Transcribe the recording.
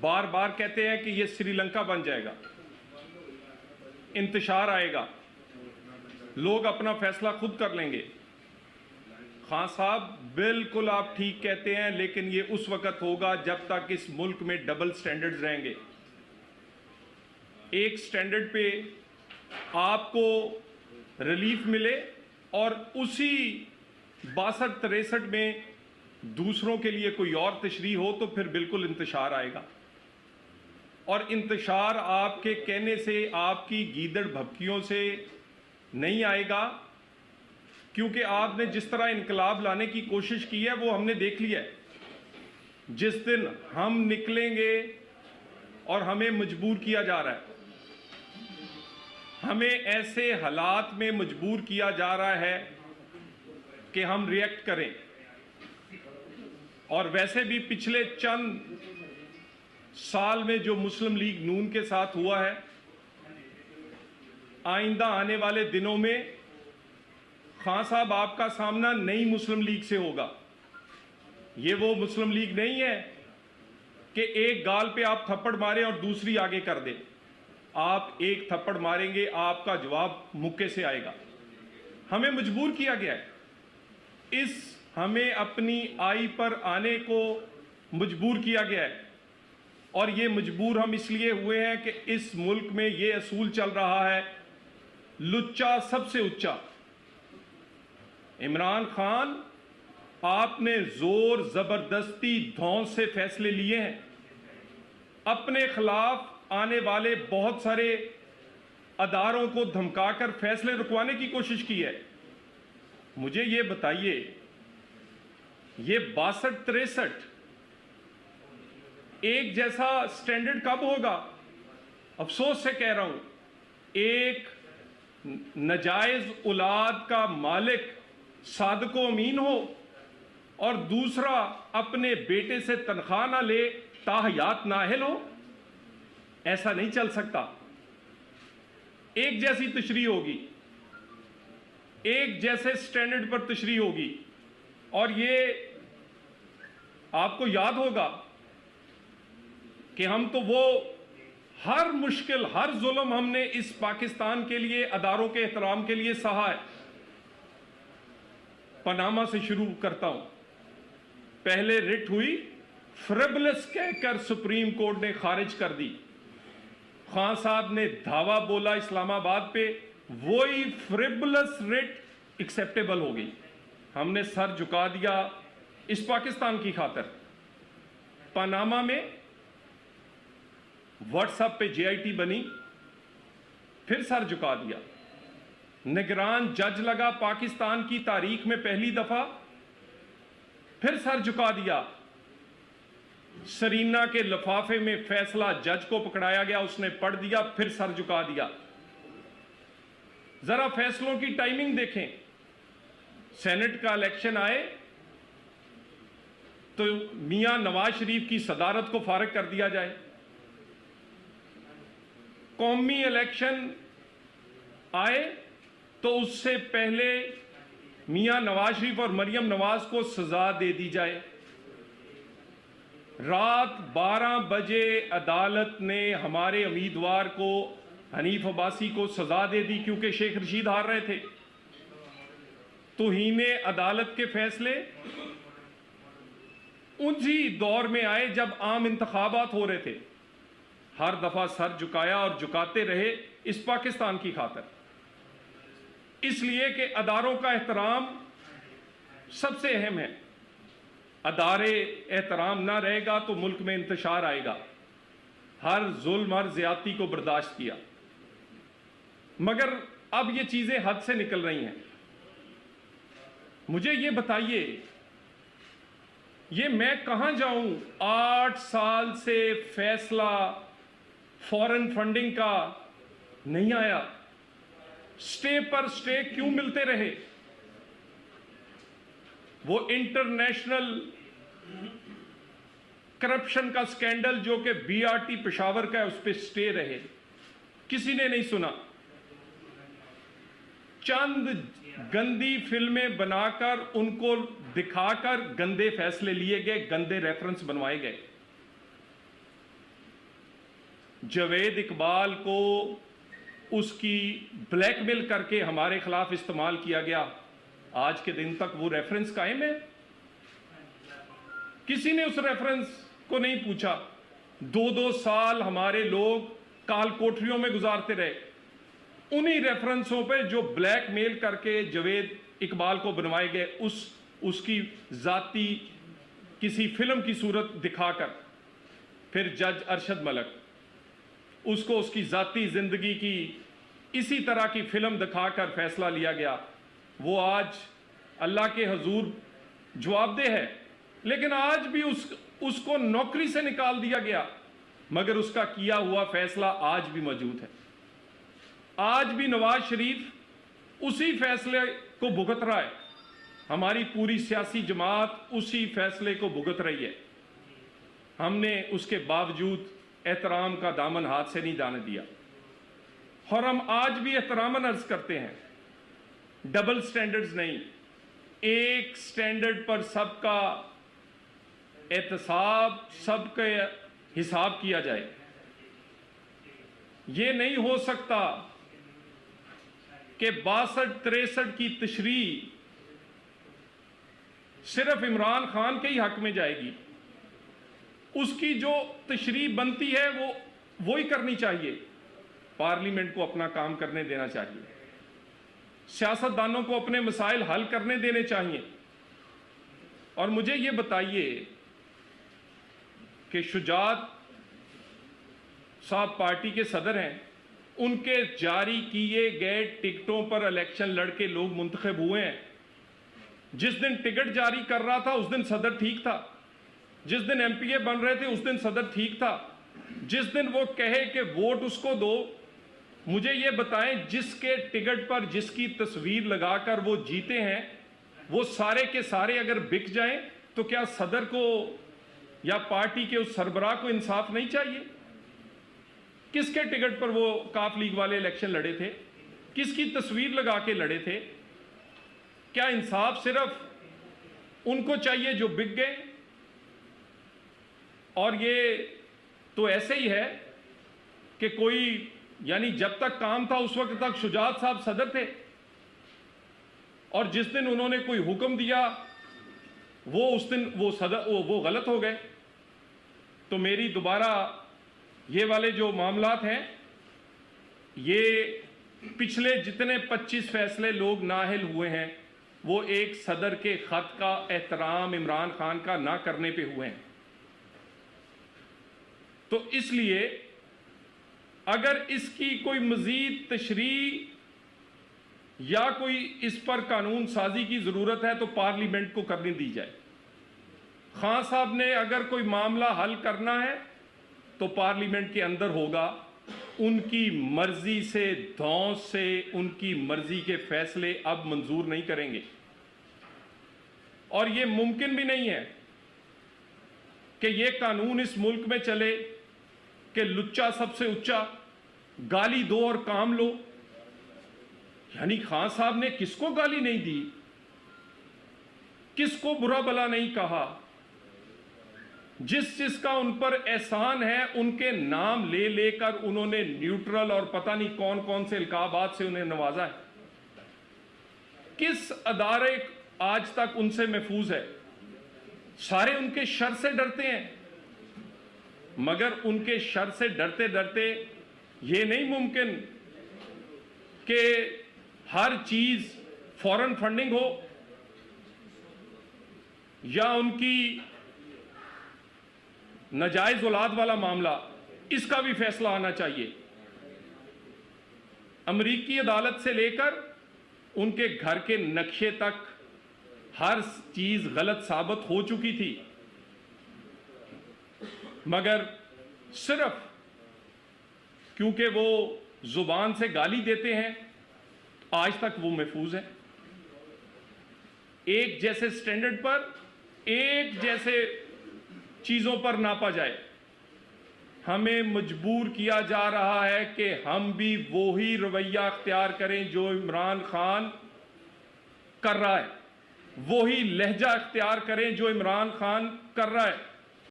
بار بار کہتے ہیں کہ یہ سری لنکا بن جائے گا، انتشار آئے گا، لوگ اپنا فیصلہ خود کر لیں گے۔ خان صاحب بالکل آپ ٹھیک کہتے ہیں، لیکن یہ اس وقت ہوگا جب تک اس ملک میں ڈبل سٹینڈرڈز رہیں گے۔ ایک سٹینڈرڈ پہ آپ کو ریلیف ملے اور اسی 62-63 میں دوسروں کے لیے کوئی اور تشریح ہو تو پھر بالکل انتشار آئے گا، اور انتشار آپ کے کہنے سے، آپ کی گیدڑ بھبکیوں سے نہیں آئے گا، کیونکہ آپ نے جس طرح انقلاب لانے کی کوشش کی ہے وہ ہم نے دیکھ لیا ہے۔ جس دن ہم نکلیں گے اور ہمیں مجبور کیا جا رہا ہے، ہمیں ایسے حالات میں مجبور کیا جا رہا ہے کہ ہم ریئیکٹ کریں، اور ویسے بھی پچھلے چند سال میں جو مسلم لیگ نون کے ساتھ ہوا ہے، آئندہ آنے والے دنوں میں خان صاحب آپ کا سامنا نئی مسلم لیگ سے ہوگا۔ یہ وہ مسلم لیگ نہیں ہے کہ ایک گال پہ آپ تھپڑ ماریں اور دوسری آگے کر دیں۔ آپ ایک تھپڑ ماریں گے، آپ کا جواب مکے سے آئے گا۔ ہمیں مجبور کیا گیا ہے، ہمیں اپنی آئی پر آنے کو مجبور کیا گیا ہے، اور یہ مجبور ہم اس لیے ہوئے ہیں کہ اس ملک میں یہ اصول چل رہا ہے، لچا سب سے اچا۔ عمران خان، آپ نے زور زبردستی دھونس سے فیصلے لیے ہیں، اپنے خلاف آنے والے بہت سارے اداروں کو دھمکا کر فیصلے رکوانے کی کوشش کی ہے۔ مجھے یہ بتائیے، یہ 62-63 ایک جیسا سٹینڈرڈ کب ہوگا؟ افسوس سے کہہ رہا ہوں، ایک نجائز اولاد کا مالک صادق و امین ہو اور دوسرا اپنے بیٹے سے تنخواہ نہ لے، تاحیات نااہل ہو، ایسا نہیں چل سکتا۔ ایک جیسی تشریح ہوگی، ایک جیسے سٹینڈرڈ پر تشریح ہوگی، اور یہ آپ کو یاد ہوگا کہ ہم تو وہ ہر مشکل، ہر ظلم ہم نے اس پاکستان کے لیے، اداروں کے احترام کے لیے سہا ہے۔ پاناما سے شروع کرتا ہوں۔ پہلے رٹ ہوئی، فریبلس کہہ کر سپریم کورٹ نے خارج کر دی۔ خان صاحب نے دھاوا بولا اسلام آباد پہ، وہی فریبلس رٹ ایکسیپٹیبل ہو گئی۔ ہم نے سر جھکا دیا اس پاکستان کی خاطر۔ پاناما میں واٹس ایپ پہ جے آئی ٹی بنی، پھر سر جھکا دیا۔ نگران جج لگا پاکستان کی تاریخ میں پہلی دفعہ، پھر سر جھکا دیا۔ سرینا کے لفافے میں فیصلہ جج کو پکڑایا گیا، اس نے پڑھ دیا، پھر سر جھکا دیا۔ ذرا فیصلوں کی ٹائمنگ دیکھیں۔ سینٹ کا الیکشن آئے تو میاں نواز شریف کی صدارت کو فارغ کر دیا جائے، قومی الیکشن آئے تو اس سے پہلے میاں نواز شریف اور مریم نواز کو سزا دے دی جائے۔ رات 12 بجے عدالت نے ہمارے امیدوار کو، حنیف عباسی کو سزا دے دی، کیونکہ شیخ رشید ہار رہے تھے۔ توہین عدالت کے فیصلے انہی دور میں آئے جب عام انتخابات ہو رہے تھے۔ ہر دفعہ سر جھکایا اور جھکاتے رہے اس پاکستان کی خاطر، اس لیے کہ اداروں کا احترام سب سے اہم ہے۔ ادارے احترام نہ رہے گا تو ملک میں انتشار آئے گا۔ ہر ظلم، ہر زیادتی کو برداشت کیا، مگر اب یہ چیزیں حد سے نکل رہی ہیں۔ مجھے یہ بتائیے، یہ میں کہاں جاؤں؟ 8 سال سے فیصلہ فورن فنڈنگ کا نہیں آیا، سٹے پر سٹے کیوں ملتے رہے؟ وہ انٹرنیشنل کرپشن کا سکینڈل جو کہ بی آر ٹی پشاور کا ہے، اس پہ سٹے رہے، کسی نے نہیں سنا۔ چند گندی فلمیں بنا کر ان کو دکھا کر گندے فیصلے لیے گئے، گندے ریفرنس بنوائے گئے۔ جاوید اقبال کو اس کی بلیک میل کر کے ہمارے خلاف استعمال کیا گیا، آج کے دن تک وہ ریفرنس قائم ہے؟ کسی نے اس ریفرنس کو نہیں پوچھا۔ 2 سال ہمارے لوگ کال کوٹریوں میں گزارتے رہے انہی ریفرنسوں پہ جو بلیک میل کر کے جاوید اقبال کو بنوائے گئے، اس کی ذاتی کسی فلم کی صورت دکھا کر۔ پھر جج ارشد ملک، اس کو اس کی ذاتی زندگی کی اسی طرح کی فلم دکھا کر فیصلہ لیا گیا۔ وہ آج اللہ کے حضور جواب دہ ہے، لیکن آج بھی اس کو نوکری سے نکال دیا گیا، مگر اس کا کیا ہوا فیصلہ آج بھی موجود ہے۔ آج بھی نواز شریف اسی فیصلے کو بھگت رہا ہے، ہماری پوری سیاسی جماعت اسی فیصلے کو بھگت رہی ہے۔ ہم نے اس کے باوجود احترام کا دامن ہاتھ سے نہیں جانے دیا، اور ہم آج بھی احتراماً عرض کرتے ہیں، ڈبل سٹینڈرڈز نہیں، ایک سٹینڈرڈ پر سب کا احتساب، سب کا حساب کیا جائے۔ یہ نہیں ہو سکتا کہ 62-63 کی تشریح صرف عمران خان کے ہی حق میں جائے گی۔ اس کی جو تشریح بنتی ہے وہی کرنی چاہیے۔ پارلیمنٹ کو اپنا کام کرنے دینا چاہیے، سیاستدانوں کو اپنے مسائل حل کرنے دینے چاہیے۔ اور مجھے یہ بتائیے کہ شجاعت صاحب پارٹی کے صدر ہیں، ان کے جاری کیے گئے ٹکٹوں پر الیکشن لڑ کے لوگ منتخب ہوئے ہیں۔ جس دن ٹکٹ جاری کر رہا تھا اس دن صدر ٹھیک تھا، جس دن ایم پی اے بن رہے تھے اس دن صدر ٹھیک تھا، جس دن وہ کہے کہ ووٹ اس کو دو۔ مجھے یہ بتائیں، جس کے ٹکٹ پر جس کی تصویر لگا کر وہ جیتے ہیں، وہ سارے کے سارے اگر بک جائیں تو کیا صدر کو یا پارٹی کے اس سربراہ کو انصاف نہیں چاہیے؟ کس کے ٹکٹ پر وہ کاف لیگ والے الیکشن لڑے تھے؟ کس کی تصویر لگا کے لڑے تھے؟ کیا انصاف صرف ان کو چاہیے جو بک گئے؟ اور یہ تو ایسے ہی ہے کہ کوئی، یعنی جب تک کام تھا اس وقت تک شجاعت صاحب صدر تھے، اور جس دن انہوں نے کوئی حکم دیا اس دن وہ غلط ہو گئے۔ تو میری دوبارہ یہ والے جو معاملات ہیں، یہ پچھلے جتنے 25 فیصلے لوگ نااہل ہوئے ہیں وہ ایک صدر کے خط کا احترام عمران خان کا نہ کرنے پہ ہوئے ہیں۔ تو اس لیے اگر اس کی کوئی مزید تشریح یا کوئی اس پر قانون سازی کی ضرورت ہے تو پارلیمنٹ کو کرنے دی جائے۔ خان صاحب نے اگر کوئی معاملہ حل کرنا ہے تو پارلیمنٹ کے اندر ہوگا، ان کی مرضی سے، دھونس سے، ان کی مرضی کے فیصلے اب منظور نہیں کریں گے۔ اور یہ ممکن بھی نہیں ہے کہ یہ قانون اس ملک میں چلے کہ لچا سب سے اونچا، گالی دو اور کام لو۔ یعنی خان صاحب نے کس کو گالی نہیں دی، کس کو برا بلا نہیں کہا، جس کا ان پر احسان ہے ان کے نام لے لے کر انہوں نے نیوٹرل اور پتہ نہیں کون کون سے القابات سے انہیں نوازا ہے۔ کس ادارے آج تک ان سے محفوظ ہے؟ سارے ان کے شر سے ڈرتے ہیں، مگر ان کے شر سے ڈرتے ڈرتے یہ نہیں ممکن کہ ہر چیز فوراً فنڈنگ ہو، یا ان کی ناجائز اولاد والا معاملہ، اس کا بھی فیصلہ آنا چاہیے۔ امریکی عدالت سے لے کر ان کے گھر کے نقشے تک ہر چیز غلط ثابت ہو چکی تھی، مگر صرف کیونکہ وہ زبان سے گالی دیتے ہیں آج تک وہ محفوظ ہیں۔ ایک جیسے سٹینڈرڈ پر، ایک جیسے چیزوں پر ناپا جائے۔ ہمیں مجبور کیا جا رہا ہے کہ ہم بھی وہی رویہ اختیار کریں جو عمران خان کر رہا ہے، وہی لہجہ اختیار کریں جو عمران خان کر رہا ہے۔